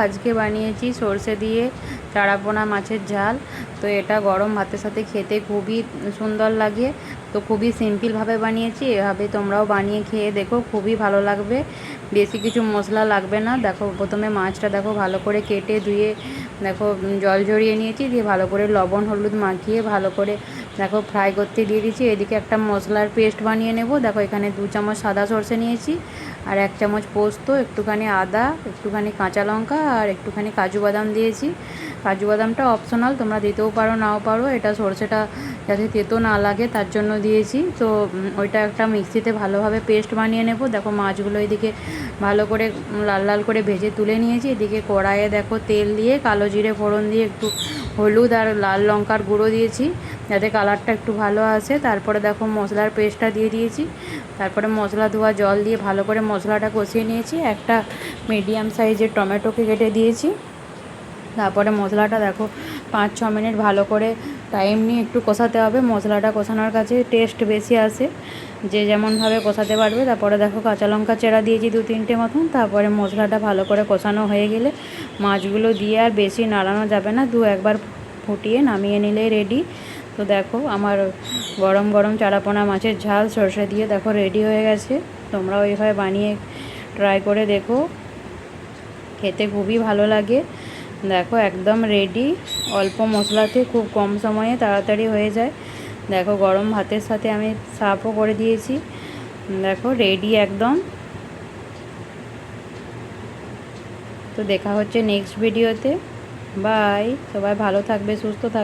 আজকে বানিয়েছি সরষে দিয়ে চারাপোনা মাছের ঝাল। তো এটা গরম ভাতের সাথে খেতে খুবই সুন্দর লাগে। তো খুবই সিম্পলভাবে বানিয়েছি, এভাবে তোমরাও বানিয়ে খেয়ে দেখো, খুবই ভালো লাগবে। বেশি কিছু মশলা লাগবে না। দেখো প্রথমে মাছটা দেখো ভালো করে কেটে ধুয়ে দেখো জল ঝরিয়ে নিয়েছি, দিয়ে ভালো করে লবণ হলুদ মাখিয়ে ভালো করে দেখো ফ্রাই করতে দিয়ে দিয়েছি। এদিকে একটা মশলার পেস্ট বানিয়ে নেব। দেখো এখানে 2 চামচ সাদা সরষে নিয়েছি, আর 1 চামচ পোস্ত, একটুখানি আদা, একটুখানি কাঁচা লঙ্কা আর একটুখানি কাজু বাদাম দিয়েছি। কাজু বাদামটা অপশনাল, তোমরা দিতেও পারো নাও পারো। এটা সরষেটা যাতে তেতো না লাগে তার জন্য দিয়েছি। তো ওইটা একটা মিক্সিতে ভালোভাবে পেস্ট বানিয়ে নেব। দেখো মাছগুলো এদিকে ভালো করে লাল লাল করে ভেজে তুলে নিয়েছি। এদিকে কড়াইয়ে দেখো তেল দিয়ে কালো জিরে ফোড়ন দিয়ে একটু হলুদ আর লাল লঙ্কার গুঁড়ো দিয়েছি যাতে কালারটা একটু ভালো আসে। তারপরে দেখো মশলার পেস্টটা দিয়ে দিয়েছি। তারপরে মশলা ধোয়া জল দিয়ে ভালো করে মশলাটা কষিয়ে নিয়েছি। একটা মিডিয়াম সাইজের টমেটোকে কেটে দিয়েছি। তারপরে মশলাটা দেখো 5-6 মিনিট ভালো করে টাইম নিয়ে একটু কষাতে হবে। মশলাটা কষানোর কাছে টেস্ট বেশি আসে, যে যেমনভাবে কষাতে পারবে। তারপরে দেখো কাঁচা লঙ্কা চেরা দিয়েছি 2-3টে মতন। তারপরে মশলাটা ভালো করে কষানো হয়ে গেলে মাছগুলো দিয়ে আর বেশি নাড়ানো যাবে না, 2-একবার ফুটিয়ে নামিয়ে নিলেই রেডি। তো দেখো আমার গরম গরম চারাপোনা মাছের ঝাল সরষে দিয়ে দেখো রেডি হয়ে গেছে। তোমরাও এইভাবে বানিয়ে ট্রাই করে দেখো, খেতে খুবই ভালো লাগে। দেখো একদম রেডি, অল্প মশলাতে খুব কম সময়ে তাড়াতাড়ি হয়ে যায়। দেখো গরম ভাতের সাথে আমি সার্ভও করে দিয়েছি। দেখো রেডি একদম। তো দেখা হচ্ছে নেক্সট ভিডিওতে। বাই, সবাই ভালো থাকবে, সুস্থ থাকবে।